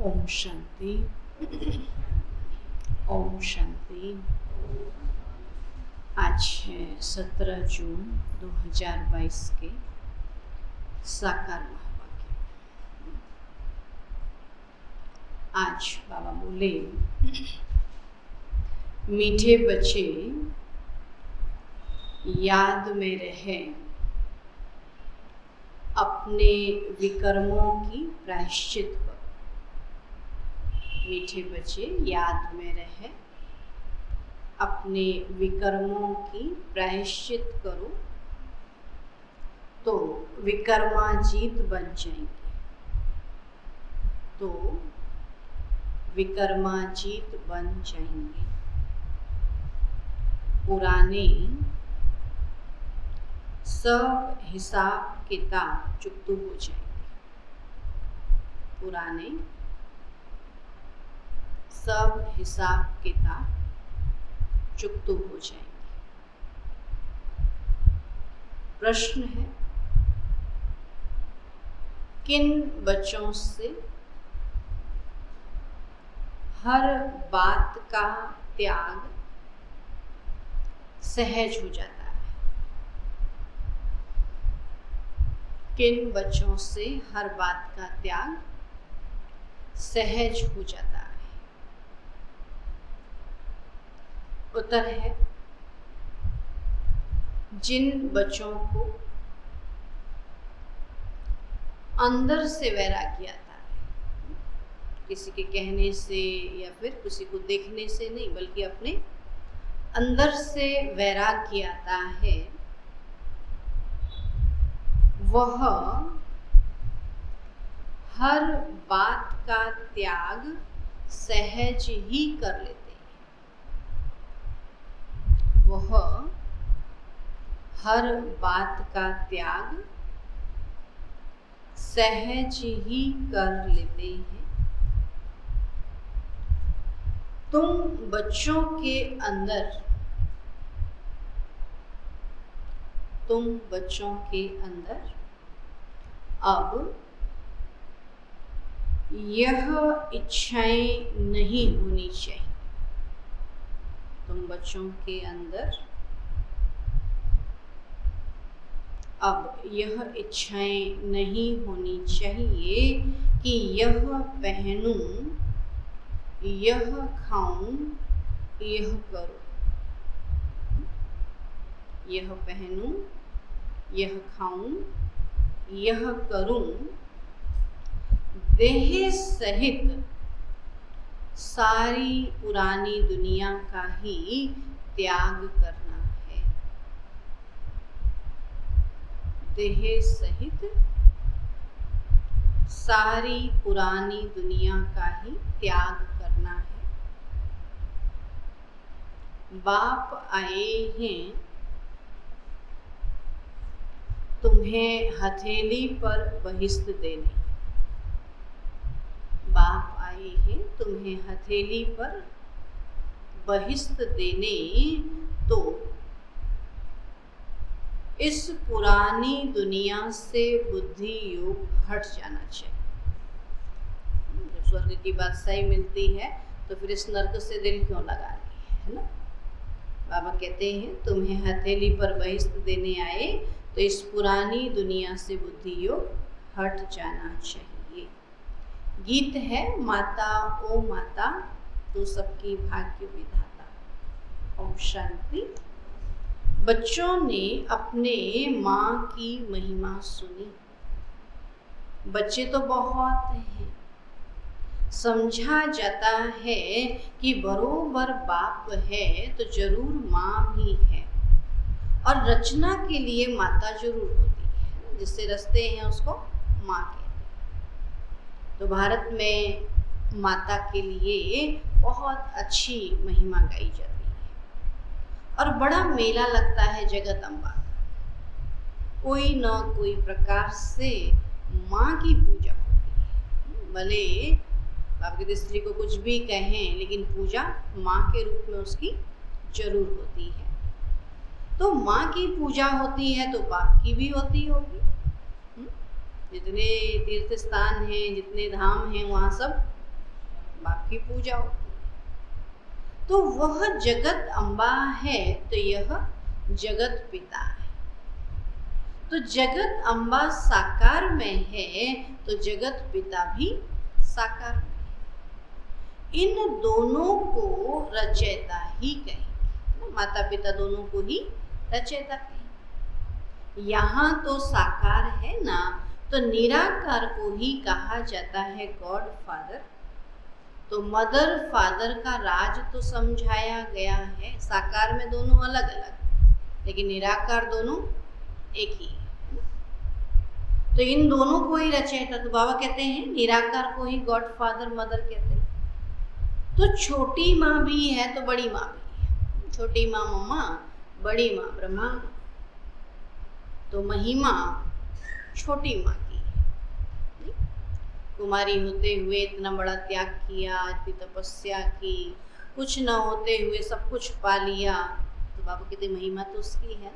ओम शांति। ओम शांति। आज है 17 जून 2022 के साकार महावाक्य। आज बाबा बोले, मीठे बच्चे याद में रहे अपने विकर्मों की प्रायश्चित करो। मीठे बच्चे याद में रहे अपने विकर्मों की प्रायश्चित करो तो विकर्माजीत बन जाएंगे। तो विकर्माजीत बन जाएंगे। पुराने सब हिसाब किताब चुकता हो जाएंगे। पुराने सब हिसाब किताब चुकता हो जाएंगे। प्रश्न है, किन बच्चों से हर बात का त्याग सहज हो जाता है? किन बच्चों से हर बात का त्याग सहज हो जाता है? उत्तर है, जिन बच्चों को अंदर से वैराग्य आता है, किसी के कहने से या फिर किसी को देखने से नहीं, बल्कि अपने अंदर से वैराग्य आता है, वह हर बात का त्याग सहज ही कर लेते हैं। वह हर बात का त्याग सहज ही कर लेते हैं। तुम बच्चों के अंदर अब यह इच्छाएं नहीं होनी चाहिए। तुम बच्चों के अंदर अब यह इच्छाएं नहीं होनी चाहिए कि यह पहनूं, यह खाऊं, यह करूं। यह पहनूं, यह खाऊं, यह करूं। देह सहित सारी पुरानी दुनिया का ही त्याग करना है। देह सहित सारी पुरानी दुनिया का ही त्याग करना है। बाप आए हैं तुम्हें हथेली पर बहिष्ट देने। बाप आए हैं तुम्हें हथेली पर बहिष्ट देने, तो इस पुरानी दुनिया से बुद्धि योग हट जाना चाहिए। जब स्वर्ग की बादशाही मिलती है तो फिर इस नर्क से दिल क्यों लगानी है ना? बाबा कहते हैं तुम्हें हथेली पर बहिष्ट देने आए तो इस पुरानी दुनिया से बुद्धि योग हट जाना चाहिए। गीत है, माता ओ माता तू सबकी भाग्य विधाता। ओम शांति। बच्चों ने अपने माँ की महिमा सुनी। बच्चे तो बहुत हैं। समझा जाता है कि बरोबर बाप है तो जरूर माँ भी है, और रचना के लिए माता जरूर होती है। जिससे रचते हैं उसको माँ कहते हैं। तो भारत में माता के लिए बहुत अच्छी महिमा गाई जाती है और बड़ा मेला लगता है जगत अम्बा का। कोई न कोई प्रकार से माँ की पूजा होती है। भले आपकी स्त्री को कुछ भी कहें, लेकिन पूजा माँ के रूप में उसकी जरूर होती है। तो माँ की पूजा होती है तो बाप की भी होती होगी। जितने तीर्थ स्थान हैं, जितने धाम हैं, वहाँ सब बाप की पूजा होती है। तो वह जगत अम्बा है तो यह जगत पिता है। तो जगत अम्बा साकार में है तो जगत पिता भी साकार में है। इन दोनों को रचयिता ही कहेंगे, माता पिता दोनों को ही रचयिता कहेंगे। यहाँ तो साकार है ना, तो निराकार को ही कहा जाता है गॉड फादर। तो मदर फादर का राज तो समझाया गया है। साकार में दोनों अलग अलग, लेकिन निराकार दोनों एक ही है। तो इन दोनों को ही रचयिता, तो बाबा कहते हैं निराकार को ही गॉड फादर मदर कहते हैं। तो छोटी माँ भी है तो बड़ी माँ भी है। छोटी माँ मम्मा, बड़ी माँ ब्रह्मा। तो महिमा छोटी माँ की है। कुमारी होते हुए इतना बड़ा त्याग किया, इतनी तपस्या की, कुछ न होते हुए सब कुछ पा लिया, तो बाबा कहते महिमा तो उसकी है।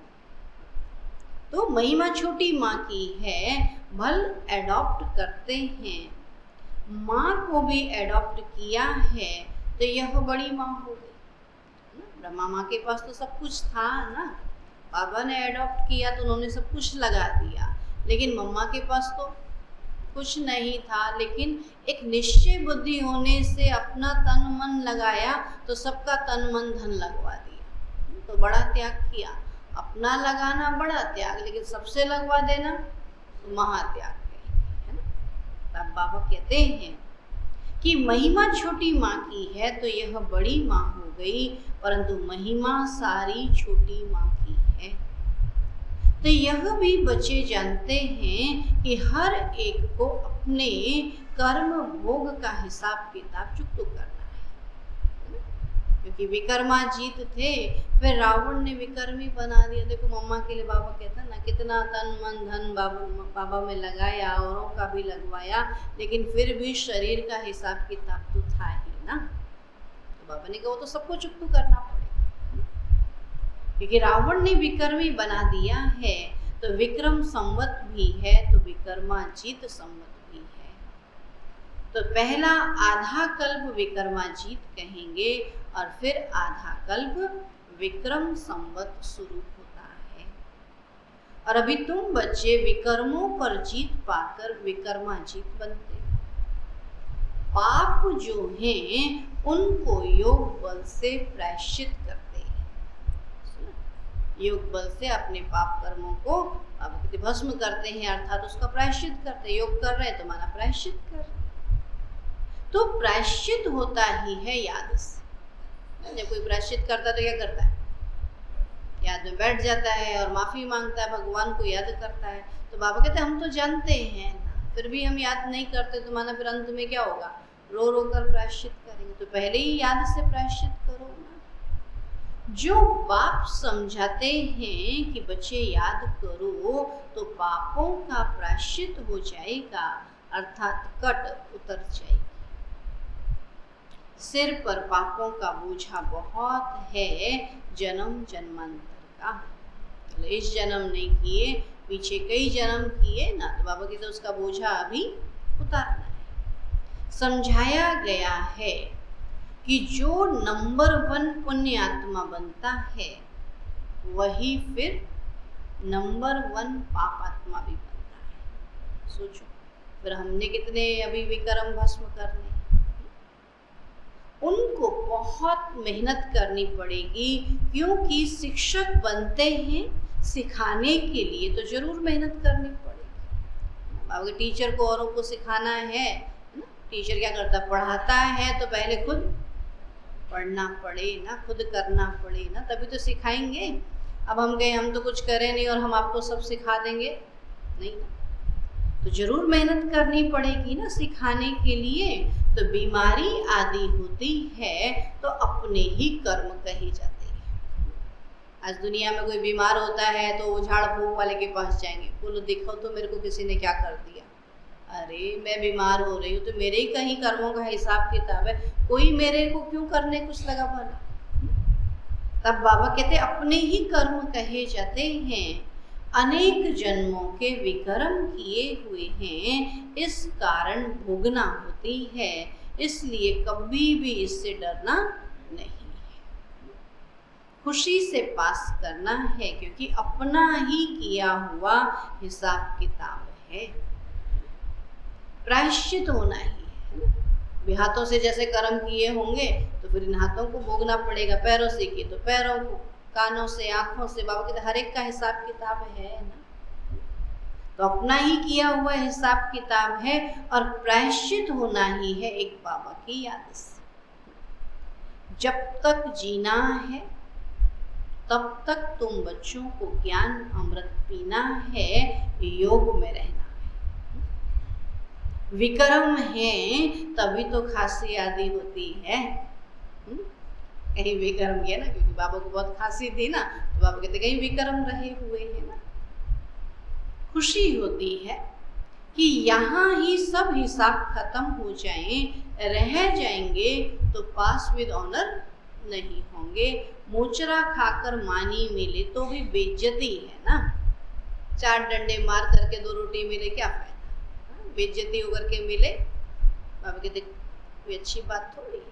तो महिमा छोटी माँ की है। भल एडॉप्ट करते हैं, माँ को भी एडॉप्ट किया है तो यह बड़ी माँ हो गई। ब्रह्मा माँ के पास तो सब कुछ था ना, बाबा ने एडॉप्ट किया तो उन्होंने सब कुछ लगा दिया, लेकिन मम्मा के पास तो कुछ नहीं था, लेकिन एक निश्चय बुद्धि होने से अपना तन मन लगाया तो सबका तन मन धन लगवा दिया। तो बड़ा त्याग किया, अपना लगाना बड़ा त्याग, लेकिन सबसे लगवा देना तो महात्याग है ना। तब बाबा कहते हैं कि महिमा छोटी माँ की है तो यह बड़ी माँ हो गई, परंतु महिमा सारी छोटी माँ की है। तो यह भी बच्चे जानते हैं कि हर एक को अपने कर्म भोग का हिसाब किताब चुकता करना है। क्योंकि विक्रमाजीत थे, फिर रावण ने विक्रमी बना दिया। देखो मम्मा के लिए बाबा कहता है ना, कितना तन मन धन बाबा में लगाया, औरों का भी लगवाया, लेकिन फिर भी शरीर का हिसाब किताब तो था ही ना। तो बाबा ने कहा वो तो सबको चुकता करना पड़ेगा, क्योंकि रावण ने विक्रमी बना दिया है। तो विक्रम संवत भी है तो विक्रमाजीत संवत भी है। तो पहला आधा कल्प विक्रमाजीत कहेंगे और फिर आधा कल्प विक्रम संवत शुरू होता है। और अभी तुम बच्चे विक्रमों पर जीत पाकर विक्रमाजीत बनते हो। पाप जो हैं उनको योग बल से प्रायश्चित करते हैं। योग बल से अपने पाप कर्मों को अब भस्म करते हैं, अर्थात उसका प्रायश्चित करते हैं। योग कर रहे हैं तो माना प्रायश्चित कर रहे हैं। तो प्रायश्चित होता ही है याद से। जब कोई प्रायश्चित करता है तो क्या करता है? याद में बैठ जाता है और माफी मांगता है, भगवान को याद करता है। तो बाबा कहते हैं हम तो जानते हैं, फिर भी हम याद नहीं करते, तो माना फिर अंत में क्या होगा? रो रो कर प्रायश्चित करेंगे। तो पहले ही याद से प्रायश्चित करो ना। जो बाप समझाते हैं कि बच्चे याद करो तो पापों का प्रायश्चित हो जाएगा, अर्थात कट उतर जाएगी। सिर पर पापों का बोझा बहुत है जन्म जन्मांतर का। तो इस जन्म नहीं किए, पीछे कई जन्म किए ना, तो बाबा कहते उसका बोझा अभी उतारना है। समझाया गया है कि जो नंबर 1 पुण्य आत्मा बनता है वही फिर नंबर 1 पाप आत्मा भी बनता है। सोचो फिर हमने कितने अभी विक्रम भस्म करने, उनको बहुत मेहनत करनी पड़ेगी, क्योंकि शिक्षक बनते हैं सिखाने के लिए, तो जरूर मेहनत करनी पड़ेगी। अगर टीचर को औरों को सिखाना है, टीचर क्या करता है? पढ़ाता है तो पहले खुद पढ़ना पड़े ना, खुद करना पड़े ना, तभी तो सिखाएंगे। अब हम गए, हम तो कुछ करें नहीं और हम आपको सब सिखा देंगे, नहीं ना। तो जरूर मेहनत करनी पड़ेगी ना सिखाने के लिए। तो बीमारी आदि होती है तो अपने ही कर्म कहे जाते हैं। आज दुनिया में कोई बीमार होता है तो वो झाड़ फूक वाले के पास जाएंगे, बोलो देखो तो मेरे को किसी ने क्या कर दिया। अरे मैं बीमार हो रही हूँ तो मेरे ही कहीं कर्मों का हिसाब किताब है, कोई मेरे को क्यों करने कुछ लगा भला। तब बाबा कहते अपने ही कर्म कहे जाते हैं। अनेक जन्मों के विकर्म किए हुए हैं, इस कारण भोगना होती है। इसलिए कभी भी इससे डरना नहीं है। खुशी से पास करना है, क्योंकि अपना ही किया हुआ हिसाब किताब है। प्रायश्चित होना ही है। भी हाथों से जैसे कर्म किए होंगे तो फिर इन हाथों को भोगना पड़ेगा, पैरों से किए तो पैरों को, कानों से, आंखों से, बाबा कहते हर एक का हिसाब किताब है ना। तो अपना ही किया हुआ हिसाब किताब है और प्रायश्चित होना ही है एक बाबा की याद से। जब तक जीना है तब तक तुम बच्चों को ज्ञान अमृत पीना है, योग में रहना है। विक्रम है तभी तो खांसी आदि होती है। कहीं विक्रम किया ना, क्योंकि बाबा को बहुत खांसी थी ना, तो बाबा कहते कहीं विक्रम रहे हुए हैं ना। खुशी होती है कि यहाँ ही सब हिसाब खत्म हो जाएं, रह जाएंगे तो पास विद ऑनर नहीं होंगे। मोचरा खाकर मानी मिले तो भी बेइज्जती है ना। 4 डंडे मार करके 2 रोटी मिले क्या फायदा, बेइज्जती होकर के मिले। बाबा कहते कोई अच्छी बात थोड़ी है।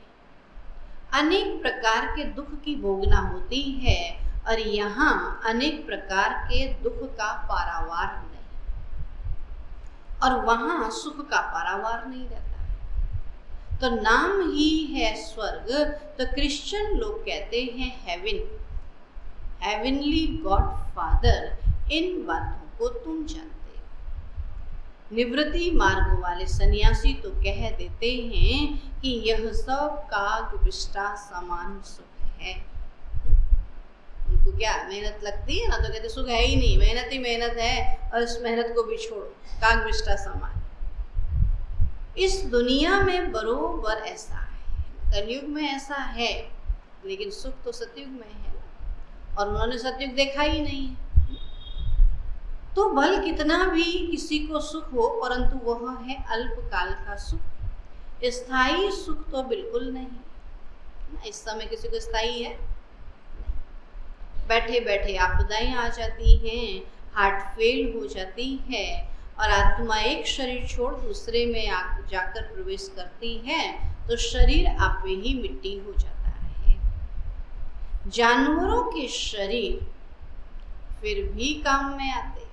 अनेक प्रकार के दुख की भोगना होती है और यहाँ अनेक प्रकार के दुख का पारावार नहीं, और वहां सुख का पारावार नहीं रहता है। तो नाम ही है स्वर्ग, तो क्रिश्चियन लोग कहते हैं हेवन, हेवनली गॉड फादर। इन बातों को तुम जानते हो। निवृत्ति मार्ग वाले सन्यासी तो कह देते हैं कि यह सब काग विष्टा समान सुख है। उनको क्या मेहनत लगती है ना, तो कहते सुख है ही नहीं, मेहनत ही मेहनत है और इस मेहनत को भी छोड़ो, काग विष्टा समान। इस दुनिया में बरोबर ऐसा है, कलयुग में ऐसा है, लेकिन सुख तो सतयुग में है और उन्होंने सतयुग देखा ही नहीं है। तो भल कितना भी किसी को सुख हो, परंतु वह है अल्पकाल का सुख, स्थायी सुख तो बिल्कुल नहीं। इस समय किसी को स्थायी है? बैठे बैठे आपदाएं आ जाती हैं, हार्ट फेल हो जाती है और आत्मा एक शरीर छोड़ दूसरे में जाकर प्रवेश करती है, तो शरीर आपे ही मिट्टी हो जाता है। जानवरों के शरीर फिर भी काम में आते,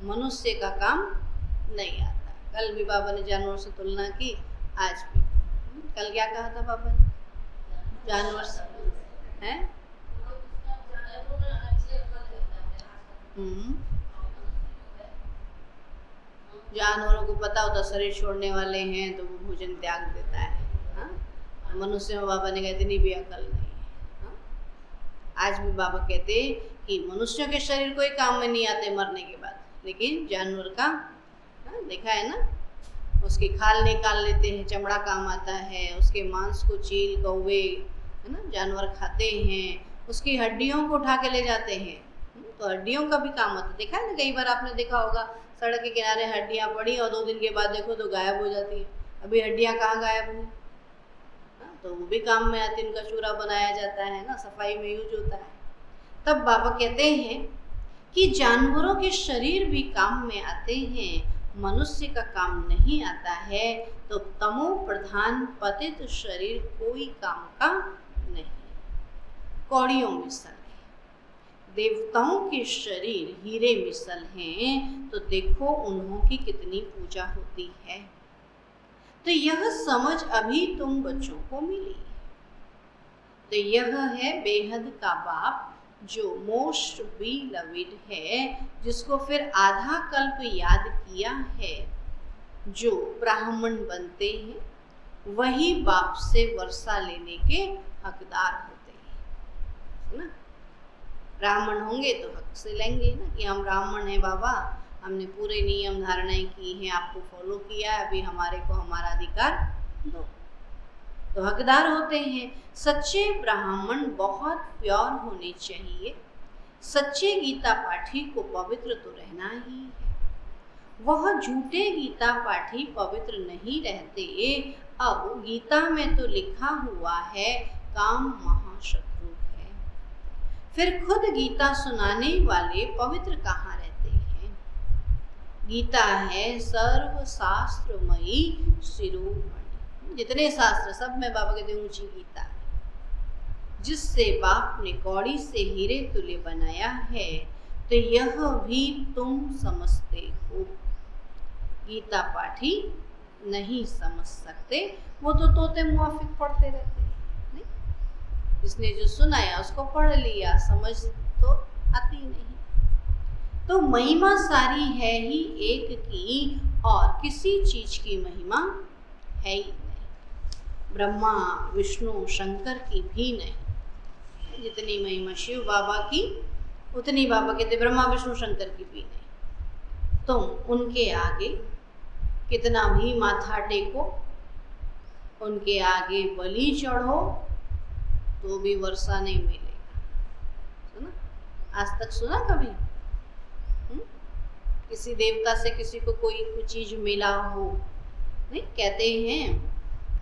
मनुष्य का काम नहीं आता। कल भी बाबा ने जानवरों से तुलना की, आज भी। कल क्या कहा था बाबा ने? जानवर से हैं? जानवरों को पता होता शरीर छोड़ने वाले हैं तो वो भोजन त्याग देता है। हाँ? मनुष्य में बाबा ने कहते नहीं भी अकल नहीं है। हाँ? आज भी बाबा कहते कि मनुष्यों के शरीर कोई काम में नहीं आते मरने के बाद, लेकिन जानवर का देखा है ना, उसकी खाल निकाल लेते हैं, चमड़ा काम आता है, उसके मांस को चील कौवे है ना जानवर खाते हैं, उसकी हड्डियों को उठा के ले जाते हैं, तो हड्डियों का भी काम आता है। देखा है ना, कई बार आपने देखा होगा सड़क के किनारे हड्डियां पड़ी और 2 दिन के बाद देखो तो गायब हो जाती है। अभी हड्डियां कहाँ गायब हुई? तो वो भी काम में आती है, उनका चूरा बनाया जाता है ना, सफाई में यूज होता है। तब बाबा कहते हैं कि जानवरों के शरीर भी काम में आते हैं, मनुष्य का काम नहीं आता है, तो तमो प्रधान पतित शरीर कोई काम का नहीं। कौड़ियों मिसल है, देवताओं के शरीर हीरे मिसल हैं, तो देखो उन्हों की कितनी पूजा होती है। तो यह समझ अभी तुम बच्चों को मिली। तो यह है बेहद का बाप जो मोस्ट बिलविड है, जिसको फिर आधा कल्प याद किया है। जो ब्राह्मण बनते हैं वही बाप से वर्षा लेने के हकदार होते हैं ना। ब्राह्मण होंगे तो हक से लेंगे ना कि हम ब्राह्मण हैं बाबा, हमने पूरे नियम धारणाएं की हैं, आपको फॉलो किया है, अभी हमारे को हमारा अधिकार दो, तो हकदार होते हैं। सच्चे ब्राह्मण बहुत प्योर होने चाहिए। सच्चे गीता पाठी को पवित्र तो रहना ही है। वह झूठे गीता पाठी पवित्र नहीं रहते। अब गीता में तो लिखा हुआ है काम महाशत्रु है, फिर खुद गीता सुनाने वाले पवित्र कहाँ रहते हैं? गीता है सर्वशास्त्रमयी शिरोमणि। जितने शास्त्र सब में बाबा कहते ऊंची गीता है, जिससे बाप ने कौड़ी से हीरे तुल्य बनाया है, तो यह भी तुम समझते हो। गीता पाठी नहीं समझ सकते, वो तो तोते मुआफिक पढ़ते रहते हैं। नहीं, जिसने जो सुनाया उसको पढ़ लिया, समझ तो आती नहीं। तो महिमा सारी है ही एक की, और किसी चीज की महिमा है ही नहीं। ब्रह्मा विष्णु शंकर की भी नहीं। जितनी महिमा शिव बाबा की उतनी बाबा कहते ब्रह्मा विष्णु शंकर की भी नहीं। तुम उनके आगे कितना भी माथा टेको, उनके आगे बलि चढ़ो, तो भी वर्षा नहीं मिलेगा। सुना? आज तक सुना कभी किसी देवता से किसी को कोई कुछ चीज मिला हो? नहीं। कहते हैं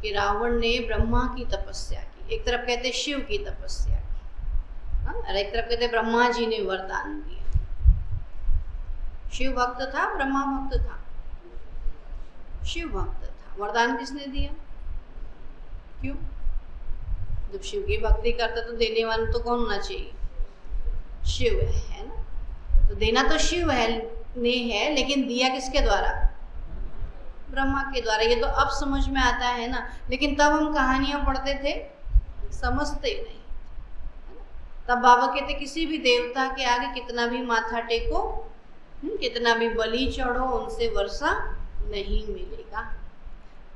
कि रावण ने ब्रह्मा की तपस्या की, एक तरफ कहते शिव की तपस्या की, और एक तरफ कहते ब्रह्मा जी ने वरदान दिया। शिव भक्त था, ब्रह्मा भक्त था? शिव भक्त था। वरदान किसने दिया? क्यों? जब शिव की भक्ति करता तो देने वाला तो कौन होना चाहिए? शिव है ना। तो देना तो शिव ने है, लेकिन दिया किसके द्वारा? ब्रह्मा के द्वारा। ये तो अब समझ में आता है ना, लेकिन तब हम कहानियां पढ़ते थे, समझते नहीं। तब बाबा कहते किसी भी देवता के आगे कितना भी माथा टेको, कितना भी बलि चढ़ो, उनसे वर्षा नहीं मिलेगा।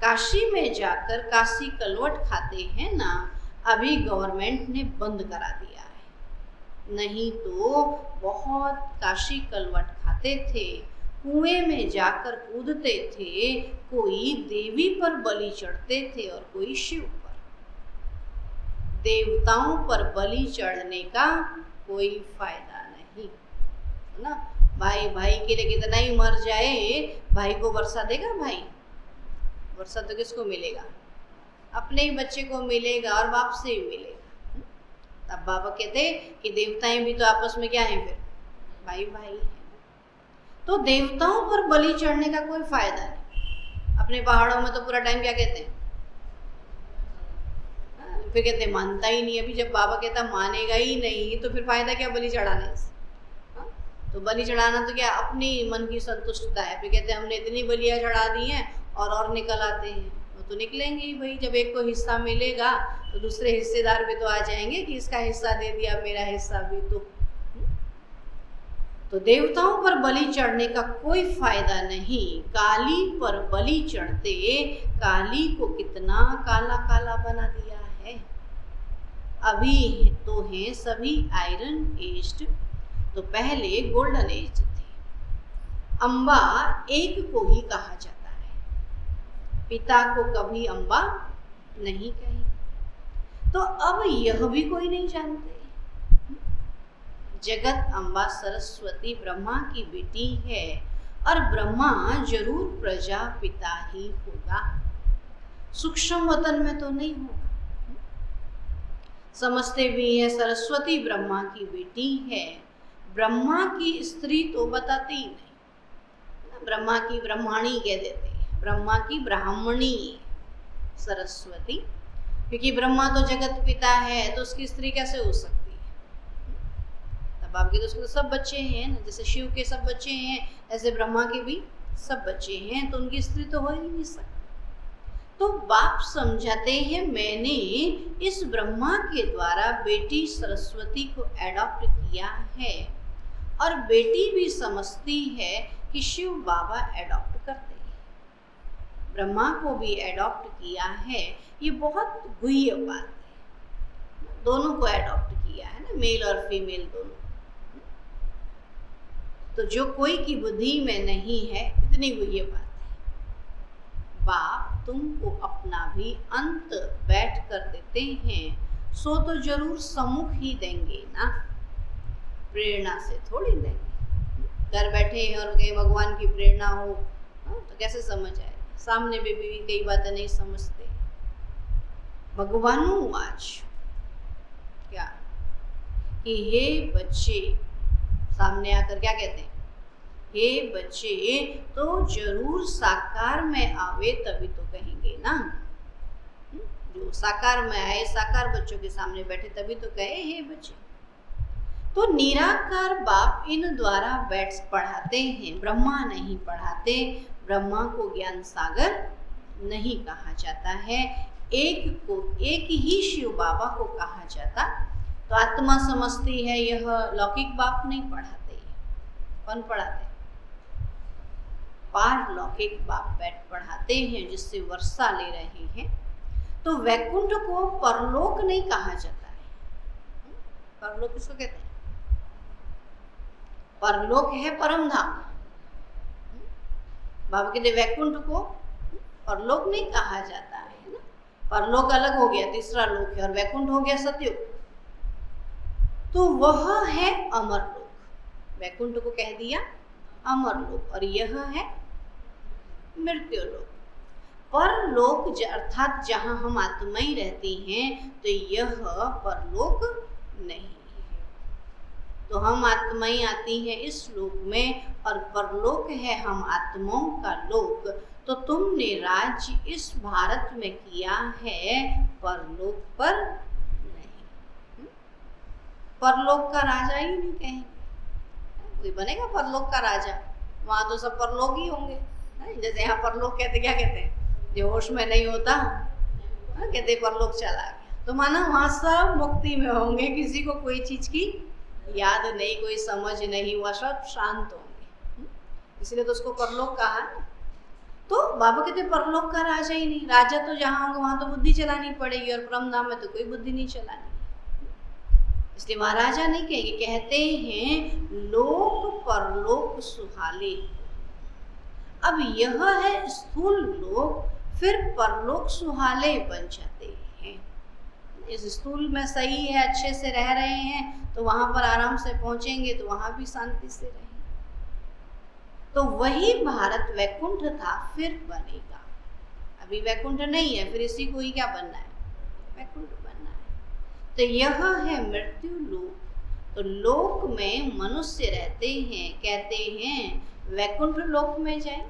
काशी में जाकर काशी कलवट खाते हैं ना, अभी गवर्नमेंट ने बंद करा दिया है। नहीं तो बहुत काशी कलवट खाते थे, कुएं में जाकर कूदते थे, कोई देवी पर बलि चढ़ते थे और कोई शिव पर। देवताओं पर बलि चढ़ने का कोई फायदा नहीं, है ना। भाई भाई के लिए कितना ही मर जाए, भाई को वर्षा देगा? भाई वर्षा तो किसको मिलेगा? अपने ही बच्चे को मिलेगा और बाप से ही मिलेगा। तब बाबा कहते कि देवताएं भी तो आपस में क्या हैं फिर? भाई भाई है। तो देवताओं पर बलि चढ़ने का कोई फायदा नहीं। अपने पहाड़ों में तो पूरा टाइम क्या कहते हैं? फिर कहते मानता ही नहीं। अभी जब बाबा कहता मानेगा ही नहीं, तो फिर फायदा क्या बलि चढ़ाने से? तो बलि चढ़ाना तो क्या अपनी मन की संतुष्टता है। फिर कहते हमने इतनी बलियां चढ़ा दी हैं और निकल आते हैं। वो तो निकलेंगे ही भाई। जब एक को हिस्सा मिलेगा तो दूसरे हिस्सेदार भी तो आ जाएंगे कि इसका हिस्सा दे दिया, मेरा हिस्सा भी तो देवताओं पर बलि चढ़ने का कोई फायदा नहीं। काली पर बलि चढ़ते काली को कितना काला काला बना दिया है। अभी तो हैं सभी आयरन एज्ड, तो पहले गोल्डन एज थे। अम्बा एक को ही कहा जाता है, पिता को कभी अम्बा नहीं कही। तो अब यह भी कोई नहीं जानते, जगत अम्बा सरस्वती ब्रह्मा की बेटी है, और ब्रह्मा जरूर प्रजापिता ही होगा। सूक्ष्म वतन में तो नहीं होगा। समझते भी है सरस्वती ब्रह्मा की बेटी है, ब्रह्मा की स्त्री तो बताते ही नहीं। ब्रह्मा की ब्रह्माणी कह देते हैं, ब्रह्मा की ब्राह्मणी सरस्वती, क्योंकि ब्रह्मा तो जगत पिता है, तो उसकी स्त्री कैसे हो सकती है? तब आपके तो उसके तो सब बच्चे हैं ना। जैसे शिव के सब बच्चे हैं, ऐसे ब्रह्मा के भी सब बच्चे हैं, तो उनकी स्त्री तो हो ही नहीं सकती। तो बाप समझाते हैं मैंने इस ब्रह्मा के द्वारा बेटी सरस्वती को एडॉप्ट किया है, और बेटी भी समझती है कि शिव बाबा एडॉप्ट करते हैं, ब्रह्मा को भी एडॉप्ट किया है। ये बहुत गुह्य बात है। दोनों को एडॉप्ट किया है ना, मेल और फीमेल दोनों। तो जो कोई की बुद्धि में नहीं है, इतनी गुह्य बात है। बाप तुमको अपना भी अंत बैठ कर देते हैं, सो तो जरूर सम्मुख ही देंगे ना, प्रेरणा से थोड़ी देंगे। घर बैठे हैं और कहीं भगवान की प्रेरणा हो तो कैसे समझ आएगा? सामने भी कई बातें नहीं समझते। भगवानु आज क्या कि हे बच्चे, सामने आकर क्या कहते हैं? हे बच्चे तो जरूर साकार में आवे तभी तो कहेंगे ना। जो साकार में आए, साकार बच्चों के सामने बैठे तभी तो कहे हे बच्चे। तो निराकार बाप इन द्वारा बैठ पढ़ाते हैं, ब्रह्मा नहीं पढ़ाते। ब्रह्मा को ज्ञान सागर नहीं कहा जाता है, एक ही शिव बाबा को कहा जाता। तो आत्मा समझती है, यह लौकिक बाप नहीं पढ़ाते। कौन पढ़ाते? पारलौकिक बाप बैठ पढ़ाते हैं, जिससे वर्षा ले रहे हैं। तो वैकुंठ को परलोक नहीं कहा जाता है। परलोक किसको कहते हैं? परलोक है परम धाम। बाबा कहते वैकुंठ को परलोक नहीं कहा जाता है ना। परलोक अलग हो गया, तीसरा लोक है, और वैकुंठ हो गया सतयुग। तो वह है अमरलोक। वैकुंठ को कह दिया अमरलोक, और यह है मृत्युलोक। परलोक अर्थात जहां हम आत्माएं रहती हैं, तो यह परलोक नहीं है। तो हम आत्माएं आती हैं इस लोक में, और परलोक है हम आत्माओं का लोक। तो तुमने राज्य इस भारत में किया है, परलोक पर नहीं। परलोक का राजा ही नहीं कहेंगे। कोई बनेगा परलोक का राजा? वहां तो सब परलोक ही होंगे। जैसे यहाँ परलोक कहते, क्या कहते हैं? जो होश में नहीं होता कहते परलोक चला गया। तो माना वहां सब मुक्ति में होंगे, किसी को कोई चीज की याद नहीं, कोई समझ नहीं, वह सब शांत होंगे। इसलिए तो उसको परलोक कहा ना। तो बाबा कहते परलोक का राजा ही नहीं। राजा तो जहाँ होगा वहां तो बुद्धि चलानी पड़ेगी, और परम धाम में तो कोई बुद्धि नहीं चलानी, इसलिए वहां राजा नहीं कहेंगे। कहते हैं लोक परलोक सुहाले। अब यह है स्थूल लोक, फिर परलोक सुहाले बन जाते हैं। इस स्थूल में सही है, अच्छे से रह रहे हैं, तो वहां पर आराम से पहुंचेंगे, तो वहां भी शांति से रहेंगे। तो वही भारत वैकुंठ था, फिर बनेगा। अभी वैकुंठ नहीं है, फिर इसी को ही क्या बनना है? वैकुंठ बनना है। तो यह है मृत्यु लोक। तो लोक में मनुष्य रहते हैं, कहते हैं वैकुंठ लोक में जाए।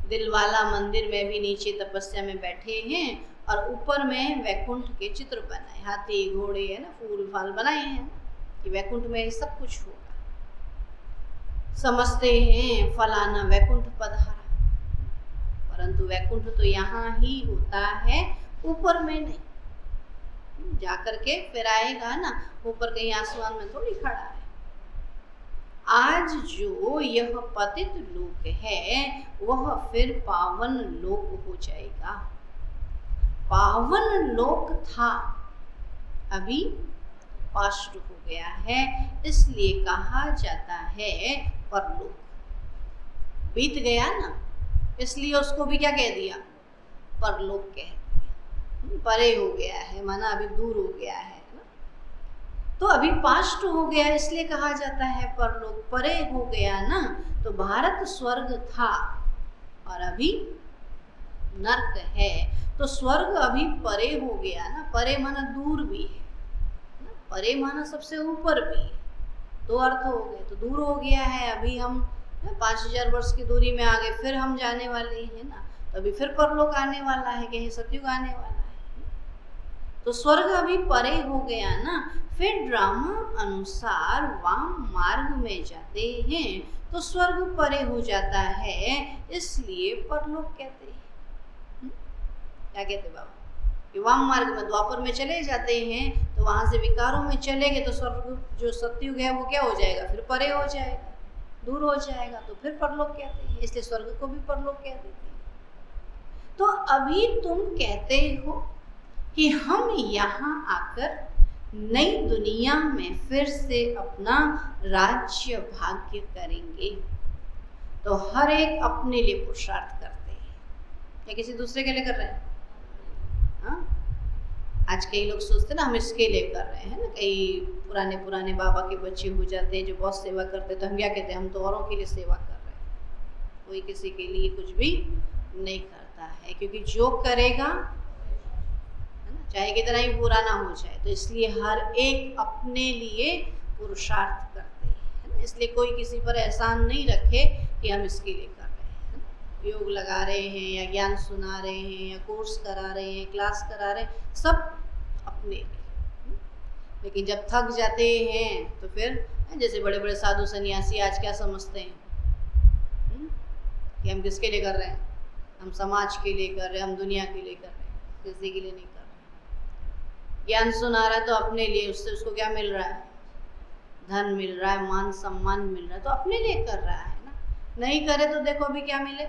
दिलवाला मंदिर में भी नीचे तपस्या में बैठे हैं, और ऊपर में वैकुंठ के चित्र बनाए, हाथी घोड़े है ना, फूल फाल बनाए हैं ना, कि वैकुंठ में सब कुछ होगा। समझते हैं फलाना वैकुंठ पधारा, परंतु वैकुंठ तो यहाँ ही होता है, ऊपर में नहीं। जाकर के फिर आएगा ना, ऊपर कहीं आसमान में थोड़ी खड़ा है। आज जो यह पतित लोक है, वह फिर पावन लोक हो जाएगा। पावन लोक था, अभी पास्ट हो गया है, इसलिए कहा जाता है परलोक। बीत गया ना, इसलिए उसको भी क्या कह दिया? परलोक कह दिया। परे हो गया है, माना अभी दूर हो गया है ना। तो अभी पास्ट हो गया, इसलिए कहा जाता है परलोक। परे हो गया ना, तो भारत स्वर्ग था और अभी नर्क है। तो स्वर्ग अभी परे हो गया ना, परे माना दूर भी है, परे माना सबसे ऊपर भी है। दो अर्थ हो गए। तो दूर हो गया है, अभी हम 5000 वर्ष की दूरी में आ गए, फिर हम जाने वाले हैं ना। तो अभी फिर परलोक आने वाला है, कहीं सतयुग आने वाला है। तो स्वर्ग अभी परे हो गया ना, फिर ड्रामा अनुसार वाम मार्ग में जाते हैं, तो स्वर्ग परे हो जाता है, इसलिए परलोक कहते हैं। क्या कहते बाबा? कि वाम मार्ग में द्वापर में चले जाते हैं, तो वहां से विकारों में चले गए, तो स्वर्ग जो सतयुग है वो क्या हो जाएगा? फिर परे हो जाएगा, दूर हो जाएगा, तो फिर परलोक कहते हैं। इसलिए स्वर्ग को भी परलोक कह देते हैं। तो अभी तुम कहते हो कि हम यहाँ आकर नई दुनिया में फिर से अपना राज्य भाग्य करेंगे। तो हर एक अपने लिए पुरुषार्थ करते हैं, या किसी दूसरे के लिए कर रहे हैं? हाँ, आज कई लोग सोचते ना हम इसके लिए कर रहे हैं ना। कई पुराने बाबा के बच्चे हो जाते हैं जो बहुत सेवा करते हैं, तो हम क्या कहते हैं? हम तो औरों के लिए सेवा कर रहे हैं। कोई किसी के लिए कुछ भी नहीं करता है, क्योंकि जो करेगा है ना, चाहे कितना ही पुराना हो जाए। तो इसलिए हर एक अपने लिए पुरुषार्थ करते हैं, है ना। इसलिए कोई किसी पर एहसान नहीं रखे कि हम इसके लिए कर रहे हैं। योग लगा रहे हैं या ज्ञान सुना रहे हैं या कोर्स करा रहे हैं, क्लास करा रहे हैं, सब अपने लिए। लेकिन जब थक जाते हैं तो फिर जैसे बड़े बड़े साधु सन्यासी आज क्या समझते हैं कि हम किसके लिए कर रहे हैं, हम समाज के लिए कर रहे हैं, हम दुनिया के लिए कर रहे हैं, किसी के लिए नहीं कर रहे। ज्ञान सुना रहा है तो अपने लिए, उससे उसको क्या मिल रहा है, धन मिल रहा है, मान सम्मान मिल रहा है, तो अपने लिए कर रहा है ना। नहीं करे तो देखो अभी क्या मिले,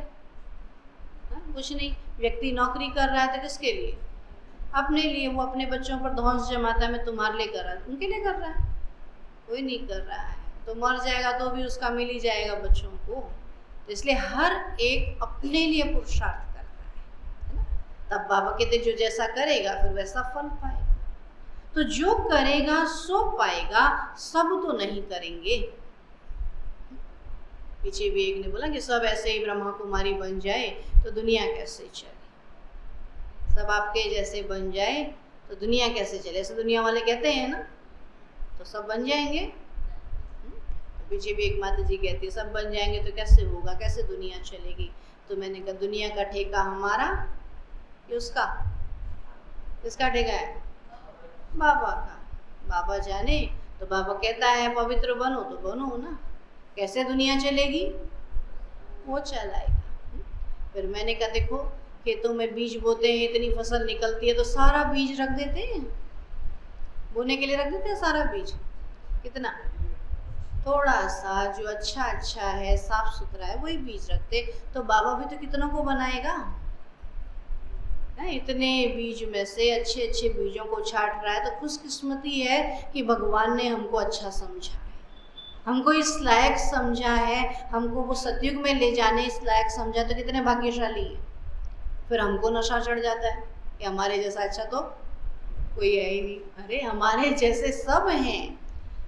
कुछ नहीं। व्यक्ति नौकरी कर रहा है तो किसके लिए, अपने लिए। वो अपने बच्चों पर धौंस जमाता है, मैं तुम्हारे लिए कर रहा हूँ, उनके लिए कर रहा है, कोई नहीं कर रहा है। तो मर जाएगा तो भी उसका मिल ही जाएगा बच्चों को। तो इसलिए हर एक अपने लिए पुरुषार्थ कर रहा है ना। तब बाबा कहते जो जैसा करेगा फिर वैसा फल पाएगा। तो जो करेगा सो पाएगा, सब तो नहीं करेंगे। पीछे भी एक ने बोला कि सब ऐसे ही ब्रह्मा कुमारी बन जाए तो दुनिया कैसे चले, सब आपके जैसे बन जाए तो दुनिया कैसे चले, ऐसे दुनिया वाले कहते हैं ना, तो सब बन जाएंगे। तो पीछे भी एक माता जी कहती है सब बन जाएंगे तो कैसे होगा, कैसे दुनिया चलेगी। तो मैंने कहा दुनिया का ठेका हमारा कि उसका, किसका ठेका है, बाबा का। बाबा जाने। तो बाबा कहता है पवित्र बनो तो बनो ना, कैसे दुनिया चलेगी, वो चलाएगा। फिर मैंने कहा देखो खेतों में बीज बोते हैं, इतनी फसल निकलती है तो सारा बीज रख देते हैं, बोने के लिए रख देते हैं सारा बीज, कितना थोड़ा सा जो अच्छा अच्छा है, साफ सुथरा है, वही बीज रखते। तो बाबा भी तो कितनों को बनाएगा, इतने बीज में से अच्छे अच्छे बीजों को छांट रहा है। तो खुशकिस्मती है कि भगवान ने हमको अच्छा समझा है, हमको इस लायक समझा है, हमको वो सतयुग में ले जाने इस लायक समझा। तो कितने भाग्यशाली है। फिर हमको नशा चढ़ जाता है कि हमारे जैसा अच्छा तो कोई है ही नहीं। अरे हमारे जैसे सब हैं,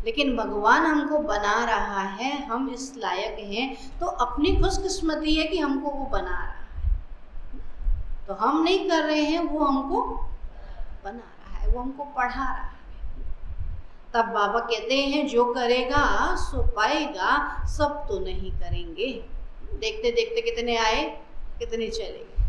लेकिन भगवान हमको बना रहा है, हम इस लायक हैं, तो अपनी खुशकिस्मती है कि हमको वो बना रहा है। तो हम नहीं कर रहे हैं, वो हमको बना रहा है, वो हमको पढ़ा रहा है। तब बाबा कहते हैं जो करेगा सो पाएगा, सब तो नहीं करेंगे। देखते देखते कितने आए कितने चले गए,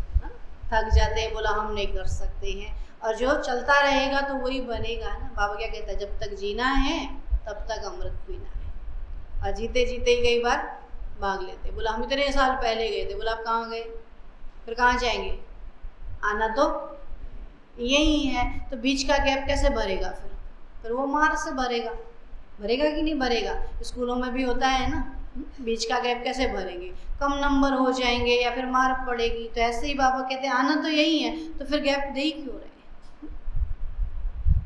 थक जाते हैं, बोला हम नहीं कर सकते हैं। और जो चलता रहेगा तो वही बनेगा ना। बाबा क्या कहता है, जब तक जीना है तब तक अमृत पीना है। और जीते जीते ही कई बार भाग लेते। बोला हम इतने साल पहले गए थे। बोला आप कहाँ गए, फिर कहाँ जाएंगे, आना तो यही है। तो बीच का गैप कैसे भरेगा, फिर वो मार से भरेगा, भरेगा कि नहीं भरेगा। स्कूलों में भी होता है ना, बीच का गैप कैसे भरेंगे, कम नंबर हो जाएंगे या फिर मार पड़ेगी। तो ऐसे ही बाबा कहते हैं आना तो यही है, तो फिर गैप दे ही क्यों रहे।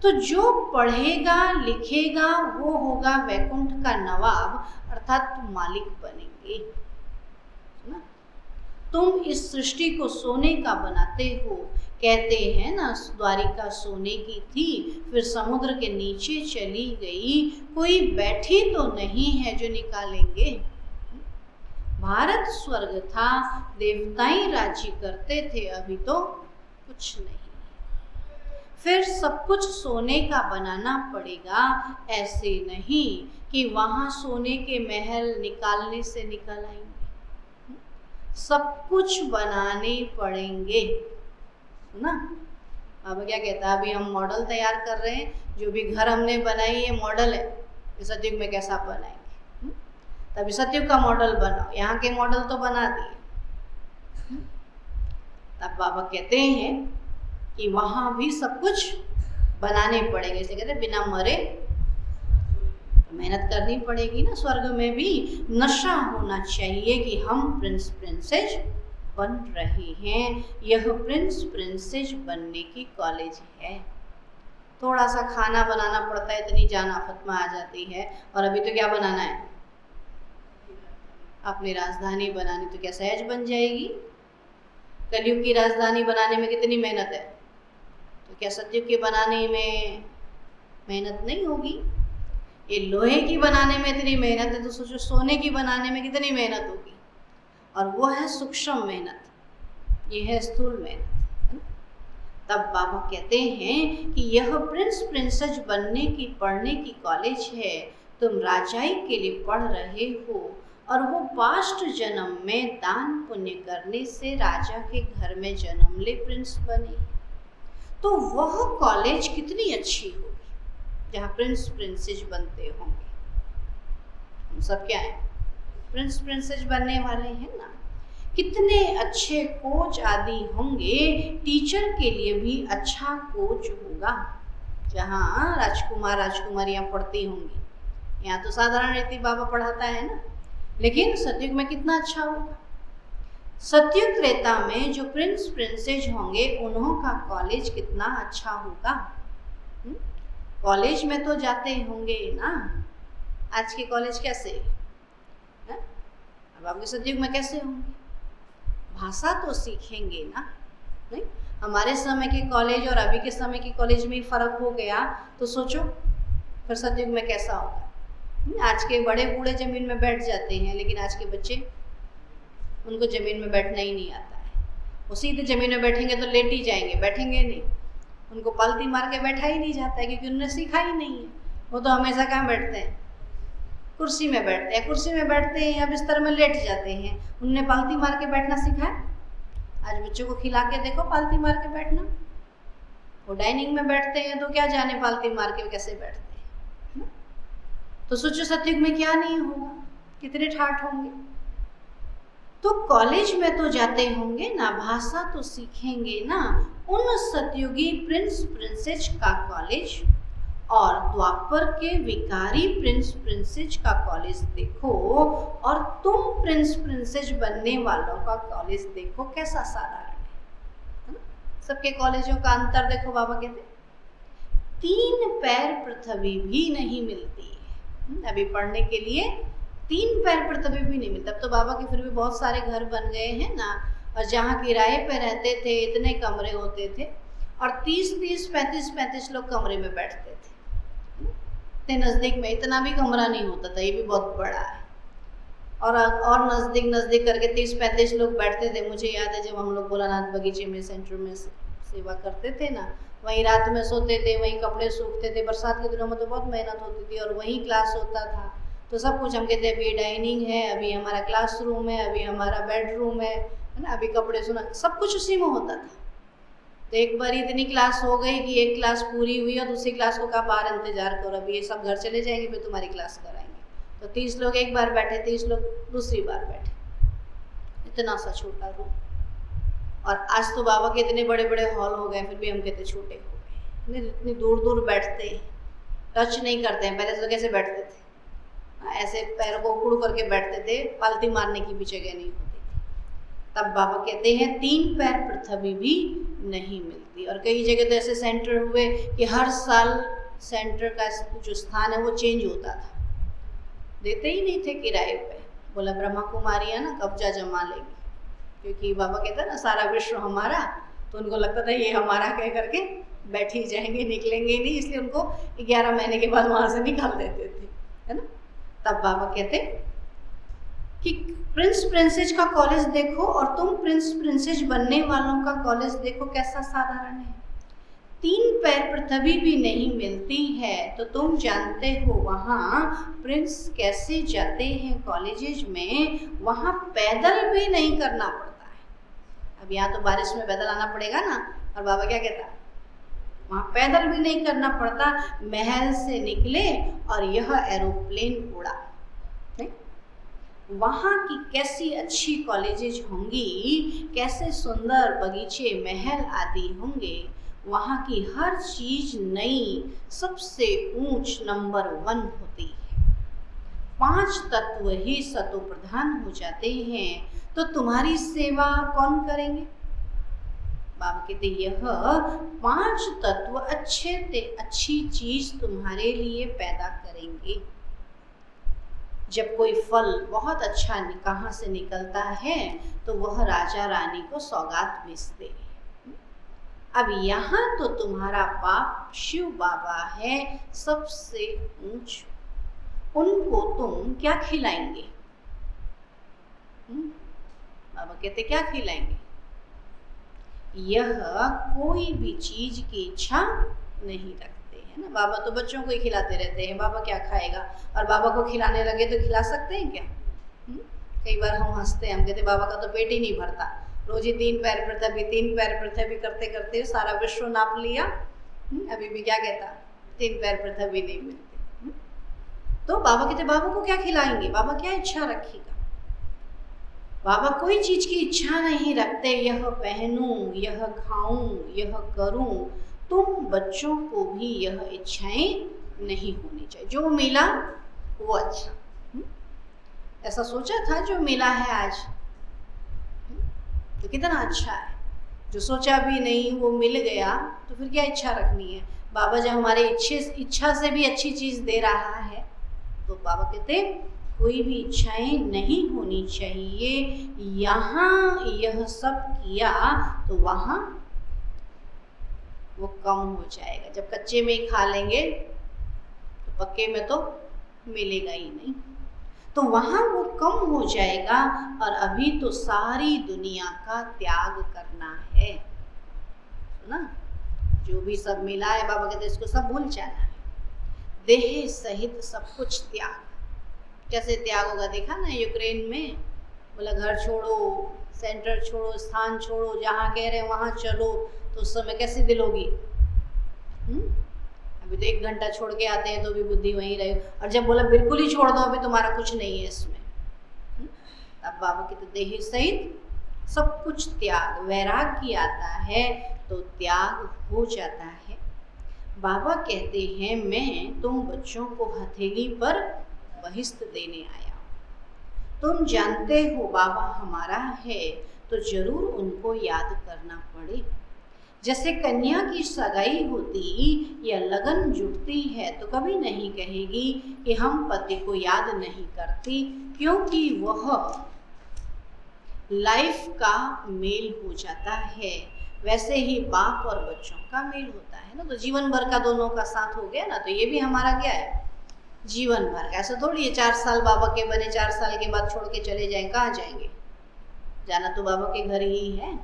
तो जो पढ़ेगा लिखेगा वो होगा वैकुंठ का नवाब, अर्थात मालिक बनेंगे ना। तुम इस सृष्टि को सोने का बनाते हो, कहते हैं ना द्वारिका सोने की थी, फिर समुद्र के नीचे चली गई, कोई बैठी तो नहीं है जो निकालेंगे। भारत स्वर्ग था, देवताएं राज्य करते थे, अभी तो कुछ नहीं। फिर सब कुछ सोने का बनाना पड़ेगा, ऐसे नहीं कि वहां सोने के महल निकालने से निकल आएंगे। सब कुछ बनाने पड़ेंगे ना। अब क्या कहता है, अभी हम मॉडल तैयार कर रहे हैं, जो भी घर हमने बनाई है मॉडल है, इस सतयुग में कैसा बनाएंगे। तभी सतयुग का मॉडल बनाओ, यहाँ के मॉडल तो बना दिए। तब बाबा कहते हैं कि वहां भी सब कुछ बनाने पड़ेंगे। इसे कहते हैं बिना मरे मेहनत करनी पड़ेगी ना। स्वर्ग में भी नशा होना चाहिए कि हम प्रिंस प्रिंसेस बन रहे हैं। यह प्रिंस प्रिंसेस बनने की कॉलेज है। थोड़ा सा खाना बनाना पड़ता है, इतनी जान आफत में आ जाती है। और अभी तो क्या बनाना है, अपनी राजधानी बनानी, तो क्या सहज बन जाएगी। कलयुग की राजधानी बनाने में कितनी मेहनत है, तो क्या सतयुग के बनाने में मेहनत नहीं होगी। ये लोहे की बनाने में इतनी मेहनत है, तो सोचो सोने की बनाने में कितनी मेहनत होगी। और वो है सूक्ष्म मेहनत, ये है स्थूल मेहनत, है ना। तब बाबा कहते हैं कि यह प्रिंस प्रिंसेस बनने की पढ़ने की कॉलेज है, तो तुम राजाई के लिए पढ़ रहे हो और वो पास्ट जन्म में दान पुण्य करने से राजा के घर में जन्म ले प्रिंस बने, तो वह कॉलेज कितनी अच्छी होगी जहाँ प्रिंस प्रिंसेस बनते होंगे। हम सब क्या हैं, प्रिंस प्रिंसेस बनने वाले हैं ना। कितने अच्छे कोच आदि होंगे, टीचर के लिए भी अच्छा कोच होगा। जहाँ राजकुमार राजकुमारियाँ पढ़ती होंगी, यहाँ तो साधारण रीति बाबा पढ़ाता है ना, लेकिन सतयुग में कितना अच्छा होगा। सतयुग त्रेता में जो प्रिंस प्रिंसेस होंगे उन्हों का कॉलेज कितना अच्छा होगा। कॉलेज में तो जाते होंगे ना। आज के कॉलेज कैसे है? अब आपके सतयुग में कैसे होंगे? भाषा तो सीखेंगे ना। नहीं, हमारे समय के कॉलेज और अभी के समय के कॉलेज में फर्क हो गया तो सोचो फिर सतयुग में कैसा होगा। आज के बड़े बूढ़े जमीन में बैठ जाते हैं, लेकिन आज के बच्चे, उनको जमीन में बैठना ही नहीं आता है। वो सीधे जमीन में बैठेंगे तो लेट ही जाएंगे, बैठेंगे नहीं। उनको पालती मार के बैठा ही नहीं जाता है, क्योंकि उन्होंने सीखा ही नहीं है। वो तो हमेशा कहाँ बैठते हैं, कुर्सी में बैठते हैं। कुर्सी में बैठते हैं या बिस्तर में लेट जाते हैं। उनने पालती मार के बैठना सीखा है? आज बच्चों को खिला के देखो पालती मार के बैठना। वो डाइनिंग में बैठते हैं तो क्या जाने पालती मार के कैसे बैठते हैं। तो सोचो सतयुग में क्या नहीं होगा, कितने ठाठ होंगे। तो कॉलेज में तो जाते होंगे ना, भाषा तो सीखेंगे ना। उन सतयुगी प्रिंस प्रिंसेस का कॉलेज और द्वापर के विकारी प्रिंस प्रिंसेस का कॉलेज देखो, और तुम प्रिंस प्रिंसेस बनने वालों का कॉलेज देखो, कैसा साधारण है। सबके कॉलेजों का अंतर देखो। बाबा कहते 3 पैर पृथ्वी भी नहीं मिलती है। अभी पढ़ने के लिए 3 पैर पृथ्वी भी नहीं मिलता। अब तो बाबा के फिर भी बहुत सारे घर बन गए हैं ना, और जहाँ किराए पे रहते थे इतने कमरे होते थे, और 30-30, 35-35 लोग कमरे में बैठते थे। इतने नज़दीक में इतना भी कमरा नहीं होता था, ये भी बहुत बड़ा है। और नज़दीक करके 30-35 लोग बैठते थे। मुझे याद है जब हम लोग भोलानाथ बगीचे में सेंटर में सेवा करते थे ना, वहीं रात में सोते थे, वहीं कपड़े सूखते थे। बरसात के दिनों में तो बहुत मेहनत होती थी, और वहीं क्लास होता था। तो सब कुछ हम कहते अभी ये डाइनिंग है, अभी हमारा क्लासरूम है, अभी हमारा बेडरूम है ना, अभी कपड़े सुना, सब कुछ उसी में होता था। तो एक बार इतनी क्लास हो गई कि एक क्लास पूरी हुई और दूसरी क्लास को कहा बाहर इंतजार करो, अभी ये सब घर चले जाएंगे फिर तुम्हारी क्लास कराएंगे। तो 30 लोग एक बार बैठे, 30 लोग दूसरी बार बैठे, इतना सा छोटा रूम। और आज तो बाबा के इतने बड़े बड़े हॉल हो गए, फिर भी हम कहते छोटे हो गए। इतनी दूर दूर बैठते, टच नहीं करते हैं। पहले तो कैसे बैठते थे, ऐसे पैरों को उकड़ करके बैठते थे, पालती मारने की भी जगह नहीं होती थी। तब बाबा कहते हैं 3 पैर पृथ्वी भी नहीं मिलती। और कई जगह तो ऐसे सेंटर हुए कि हर साल सेंटर का जो स्थान है वो चेंज होता था, देते ही नहीं थे किराए पे। बोला ब्रह्मा कुमारियाँ ना कब्जा जमा लेंगी, क्योंकि बाबा कहता है ना सारा विश्व हमारा, तो उनको लगता था ये हमारा कह करके बैठ ही जाएंगे, निकलेंगे ही नहीं। इसलिए उनको 11 महीने के बाद वहाँ से निकाल देते थे, है ना। तब बाबा कहते कि प्रिंस प्रिंसेस का कॉलेज देखो और तुम प्रिंस प्रिंसेस बनने वालों का कॉलेज देखो, कैसा साधारण है। 3 पैर पृथ्वी भी नहीं मिलती है, तो तुम जानते हो वहाँ प्रिंस कैसे जाते हैं कॉलेजेज में। वहाँ पैदल भी नहीं करना पड़ता है। अब यहाँ तो बारिश में पैदल आना पड़ेगा ना, और बाबा क्या कहता है वहाँ पैदल भी नहीं करना पड़ता। महल से निकले और यह एरोप्लेन उड़ा। वहाँ की कैसी अच्छी कॉलेजेज होंगी, कैसे सुंदर बगीचे महल आदि होंगे। वहाँ की हर चीज नई, सबसे ऊंच नंबर 1 होती है। 5 तत्व ही सतो प्रधान हो जाते हैं, तो तुम्हारी सेवा कौन करेंगे। बाबा कहते यह 5 तत्व अच्छी चीज तुम्हारे लिए पैदा करेंगे। जब कोई फल बहुत अच्छा कहाँ से निकलता है तो वह राजा रानी को सौगात भेजते हैं। अब यहाँ तो तुम्हारा बाप शिव बाबा है सबसे ऊंच, उनको तुम क्या खिलाएंगे। बाबा कहते क्या खिलाएंगे। यह कोई भी चीज की इच्छा नहीं रखते हैं। है ना। बाबा तो बच्चों को ही खिलाते रहते हैं, बाबा क्या खाएगा, और बाबा को खिलाने लगे तो खिला सकते हैं क्या? कई बार हम हंसते हैं, हम कहते बाबा का तो पेट ही नहीं भरता, रोज ही 3 पैर पृथ्वी 3 पैर पृथ्वी करते करते सारा विश्व नाप लिया, अभी भी क्या कहता 3 पैर पृथ्वी नहीं मिलती। तो बाबा कहते बाबा को क्या खिलाएंगे, बाबा क्या इच्छा रखेगा? बाबा कोई चीज की इच्छा नहीं रखते, यह पहनूं, यह खाऊं, यह करूं। तुम बच्चों को भी यह इच्छाएं नहीं होनी चाहिए, जो मिला वो अच्छा। ऐसा सोचा था जो मिला है आज, तो कितना अच्छा है। जो सोचा भी नहीं वो मिल गया, तो फिर क्या इच्छा रखनी है। बाबा जब हमारे इच्छा से भी अच्छी चीज दे रहा है, तो बाबा कहते कोई भी इच्छाएं नहीं होनी चाहिए। यहाँ यह सब किया तो वहाँ वो कम हो जाएगा। जब कच्चे में ही खा लेंगे तो पक्के में तो मिलेगा ही नहीं, तो वहाँ वो कम हो जाएगा। और अभी तो सारी दुनिया का त्याग करना है ना। जो भी सब मिला है बाबा कहते इसको सब भूल जाना है, देह सहित सब कुछ त्याग। कैसे त्याग होगा देखा ना यूक्रेन में, बोला घर छोड़ो, सेंटर छोड़ो, स्थान छोड़ो, जहाँ कह रहे हैं वहाँ चलो, तो उस समय कैसी दिल होगी। अभी तो 1 घंटा छोड़ के आते हैं तो भी बुद्धि वहीं रहे, और जब बोला बिल्कुल ही छोड़ दो अभी तुम्हारा कुछ नहीं है इसमें, अब बाबा की तो देह सहित सब कुछ त्याग। वैराग्य आता है तो त्याग हो जाता है। बाबा कहते हैं मैं तुम बच्चों को हथेली पर बहिष्त देने आया हूँ। तुम जानते हो बाबा हमारा है तो जरूर उनको याद करना पड़े। जैसे कन्या की सगाई होती या लगन जुटती है तो कभी नहीं कहेगी कि हम पति को याद नहीं करती, क्योंकि वह लाइफ का मेल हो जाता है। वैसे ही बाप और बच्चों का मेल होता है ना, तो जीवन भर का दोनों का साथ हो गया ना, तो ये भी हमारा क्या है जीवन भर। ऐसा थोड़ी है 4 साल बाबा के बने 4 साल के बाद छोड़ के चले जाएं, कहाँ जाएंगे, जाना तो बाबा के घर ही है।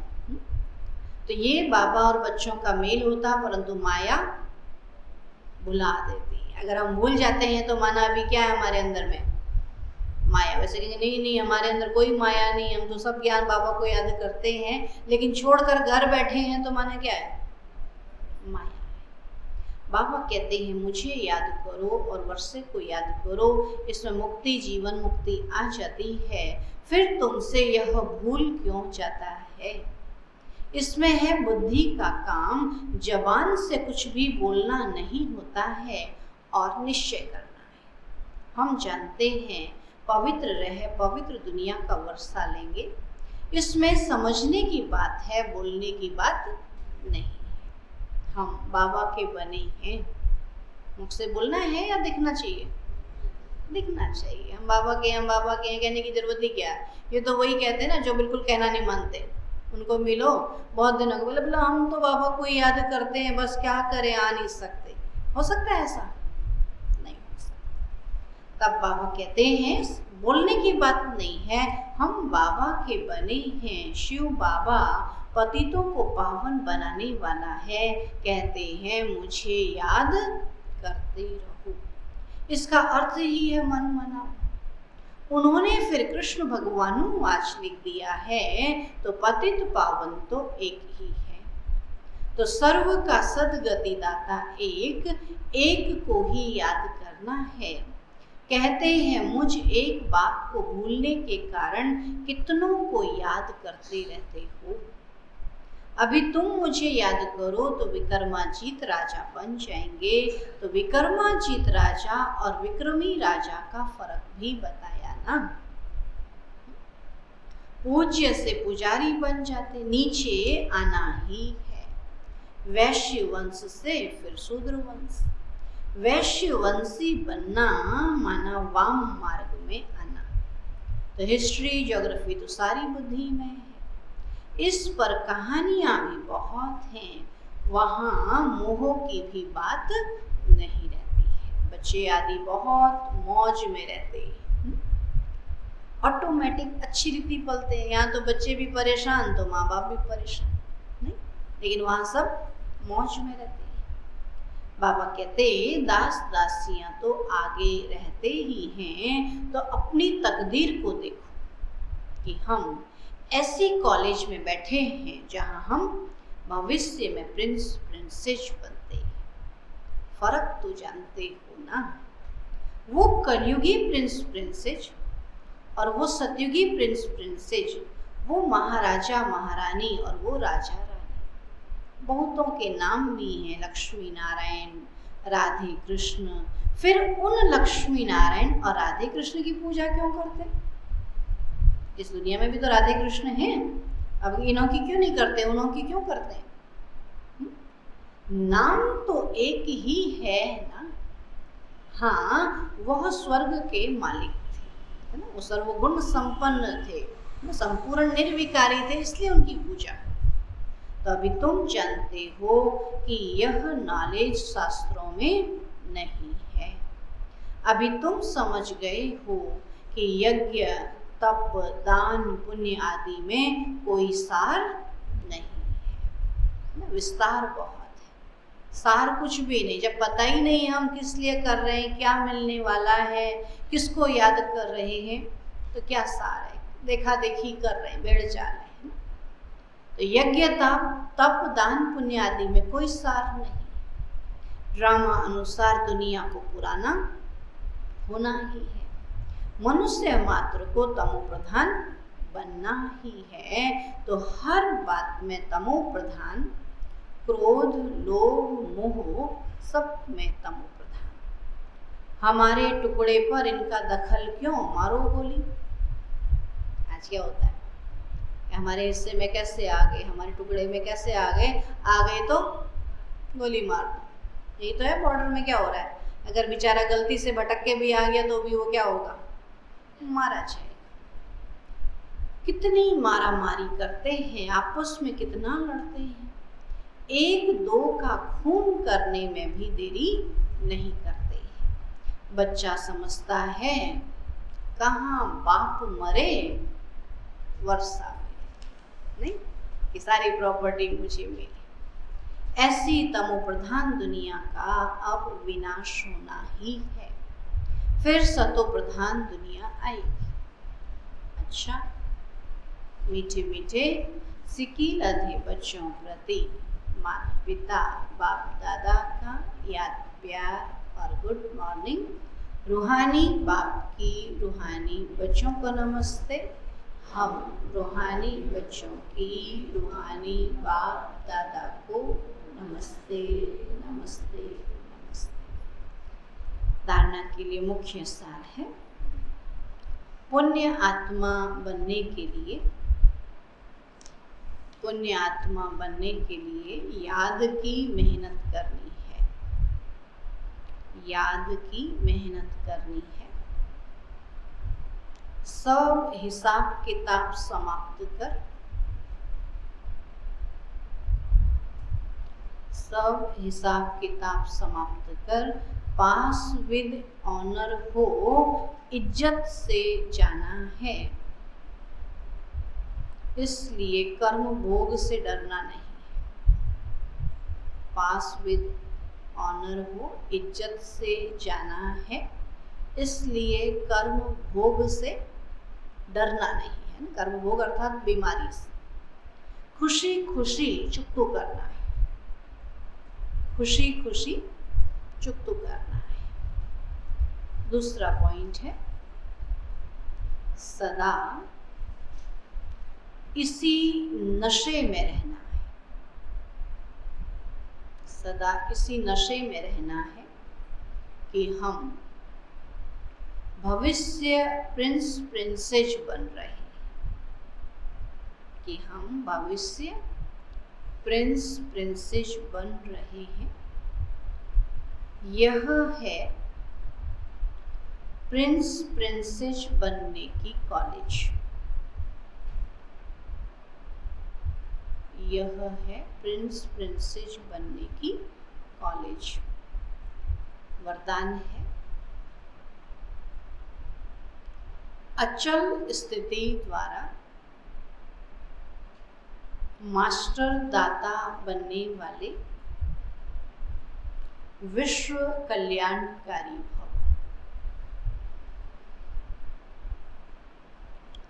तो ये बाबा और बच्चों का मेल होता, परंतु माया भुला देती है। अगर हम भूल जाते हैं तो माना अभी क्या है हमारे अंदर में माया। वैसे कहेंगे नहीं नहीं हमारे अंदर कोई माया नहीं, हम तो सब ज्ञान बाबा को याद करते हैं, लेकिन छोड़कर घर बैठे हैं तो माना क्या है माया। बाबा कहते हैं मुझे याद करो और वर्षे को याद करो, इसमें मुक्ति जीवन मुक्ति आ जाती है। फिर तुमसे यह भूल क्यों जाता है। इसमें है बुद्धि का काम, जबान से कुछ भी बोलना नहीं होता है और निश्चय करना है। हम जानते हैं पवित्र रह पवित्र दुनिया का वर्षा लेंगे। इसमें समझने की बात है, बोलने की बात नहीं। हम बाबा के बने हैं, मुझसे बोलना है या दिखना चाहिए, दिखना चाहिए। हम बाबा के हैं कहने की जरूरत ही क्या है। ये तो वही कहते हैं ना जो बिल्कुल कहना नहीं मानते, उनको मिलो बहुत दिनों को बोले हम तो बाबा को याद करते हैं, बस क्या करें आ नहीं सकते। हो सकता है ऐसा नहीं हो सकता। तब बाबा कहते हैं बोलने की बात नहीं है, हम बाबा के बने हैं। शिव बाबा पतितों को पावन बनाने वाला है, कहते हैं मुझे याद करते रहो। इसका अर्थ ही है मन मनाओ। उन्होंने फिर कृष्ण भगवानु आज लिख दिया है, तो पतित पावन तो एक ही है। तो सर्व का सदगति दाता एक को ही याद करना है। कहते हैं मुझ एक बात को भूलने के कारण कितनों को याद करते रहते हो। अभी तुम मुझे याद करो तो विक्रमाजीत राजा बन जाएंगे। तो विक्रमाजीत राजा और विक्रमी राजा का फर्क भी बताया ना। पूज्य से पुजारी बन जाते, नीचे आना ही है। वैश्य वंश से फिर शूद्र वंश। वैश्य वंशी बनना माना वाम मार्ग में आना। तो हिस्ट्री ज्योग्राफी तो सारी बुद्धि में है। इस पर कहानियां भी बहुत हैं, वहाँ मोह की भी बात नहीं रहती है। बच्चे आदि बहुत मौज में रहते हैं, ऑटोमेटिक अच्छी रीति पलते हैं। यहाँ तो बच्चे भी परेशान तो माँ बाप भी परेशान नहीं, लेकिन वहाँ सब मौज में रहते हैं। बाबा कहते दास दासियां तो आगे रहते ही हैं, तो अपनी तकदीर को देखो कि हम ऐसी कॉलेज में बैठे हैं जहां हम भविष्य में प्रिंस प्रिंसेस बनते हैं। फर्क तो जानते हो ना, वो कलयुगी प्रिंस प्रिंसेस और वो सतयुगी प्रिंस प्रिंसेस, वो महाराजा महारानी और वो राजा रानी। बहुतों के नाम भी हैं, लक्ष्मी नारायण, राधे कृष्ण। फिर उन लक्ष्मी नारायण और राधे कृष्ण की पूजा क्यों करते? इस दुनिया में भी तो राधे कृष्ण हैं, अब इन्हों की क्यों नहीं करते, उन्हों की क्यों करते हैं? नाम तो एक ही है ना। हाँ, वह स्वर्ग के मालिक थे, है ना, वो सर्वगुण संपन्न थे, संपूर्ण निर्विकारी थे, इसलिए उनकी पूजा। तो अभी तुम जानते हो कि यह नॉलेज शास्त्रों में नहीं है। अभी तुम समझ गए हो कि यज्ञ तप दान पुण्य आदि में कोई सार नहीं है, विस्तार बहुत है, सार कुछ भी नहीं। जब पता ही नहीं हम किस लिए कर रहे हैं, क्या मिलने वाला है, किसको याद कर रहे हैं, तो क्या सार है? देखा देखी कर रहे हैं, बेड़ चाल है ना। तो यज्ञ तप दान पुण्य आदि में कोई सार नहीं। ड्रामा अनुसार दुनिया को पुराना होना ही है। मनुष्य मात्र को तमो प्रधान बनना ही है। तो हर बात में तमो प्रधान, क्रोध लोभ मोह सब में तमो प्रधान। हमारे टुकड़े पर इनका दखल क्यों, मारो गोली। आज क्या होता है, हमारे हिस्से में कैसे आ गए, हमारे टुकड़े में कैसे आ गए तो गोली मार दो। यही तो है बॉर्डर में क्या हो रहा है। अगर बेचारा गलती से भटक के भी आ गया तो भी वो क्या होगा, मारा जाएगा। कितनी मारा मारी करते हैं, आपस में कितना लड़ते हैं, एक दो का खून करने में भी देरी नहीं करते हैं। बच्चा समझता है कहाँ बाप मरे वर्षा में, नहीं कि सारी प्रॉपर्टी मुझे मिली। ऐसी तमो प्रधान दुनिया का अब विनाश होना ही है, फिर सतो प्रधान दुनिया आएगी। अच्छा, मीठे मीठे सिकील अधे बच्चों प्रति माता पिता बाप दादा का याद प्यार और गुड मॉर्निंग। रूहानी बाप की रूहानी बच्चों को नमस्ते। हम रूहानी बच्चों की रूहानी बाप दादा को नमस्ते नमस्ते नमस्ते। धारणा के लिए मुख्य सार है, पुण्य आत्मा बनने के लिए, पुण्य आत्मा बनने के लिए याद की मेहनत करनी है, याद की मेहनत करनी है। सब हिसाब किताब समाप्त कर, सब हिसाब किताब समाप्त कर पास विद ऑनर हो इज्जत से जाना है। इसलिए कर्म भोग से डरना नहीं, पास विद ऑनर हो इज्जत से जाना है, इसलिए कर्म भोग से डरना नहीं है। कर्म भोग अर्थात बीमारी से। खुशी खुशी चुकतो करना है, खुशी खुशी चुकतो करना है। दूसरा पॉइंट है, सदा इसी नशे में रहना है, सदा इसी नशे में रहना है कि हम भविष्य प्रिंस प्रिंसेस बन रहे हैं, कि हम भविष्य प्रिंस प्रिंसेस बन रहे हैं। यह है प्रिंस प्रिंसेस बनने की कॉलेज, यह है प्रिंस प्रिंसेस बनने की कॉलेज। वरदान है, अचल स्थिति द्वारा मास्टर दाता बनने वाले विश्व कल्याणकारी भव।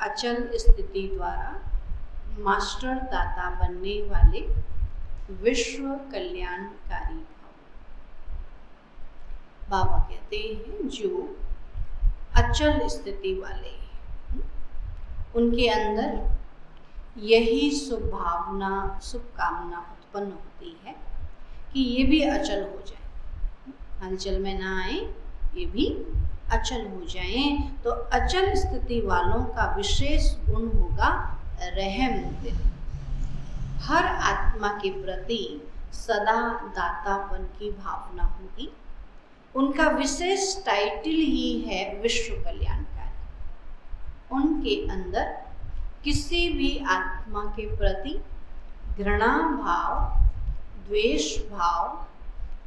अचल स्थिति द्वारा मास्टर दाता बनने वाले विश्व कल्याणकारी भव। बाबा कहते हैं जो अचल स्थिति वाले हैं, उनके अंदर यही शुभ भावना, शुभ कामना उत्पन्न होती है कि ये भी अचल हो जाए, हलचल में ना आए, ये भी अचल हो जाएं। तो अचल स्थिति वालों का विशेष गुण होगा रहम दिल। हर आत्मा के प्रति सदा दातापन की भावना होगी। उनका विशेष टाइटल ही है विश्व कल्याणकारी। उनके अंदर किसी भी आत्मा के प्रति घृणा भाव, द्वेष भाव,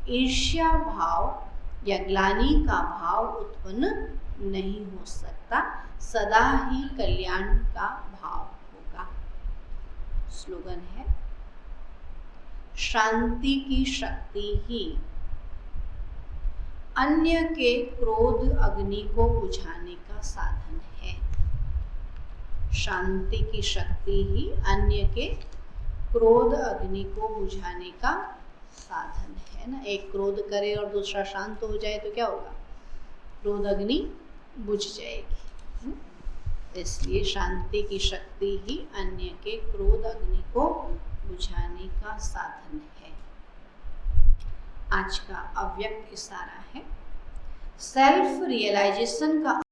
ईर्ष्या भाव या ग्लानि का भाव उत्पन्न नहीं हो सकता। सदा ही कल्याण का भाव होगा। स्लोगन है, शांति की शक्ति ही अन्य के क्रोध अग्नि को बुझाने का साधन है। शांति की शक्ति ही अन्य के क्रोध अग्नि को बुझाने का साधन है ना। एक क्रोध करे और दूसरा शांत हो जाए तो क्या होगा? क्रोध अग्नि बुझ जाएगी। इसलिए शांति की शक्ति ही अन्य के क्रोध अग्नि को बुझाने का साधन है। आज का अव्यक्त इशारा है, सेल्फ रियलाइजेशन का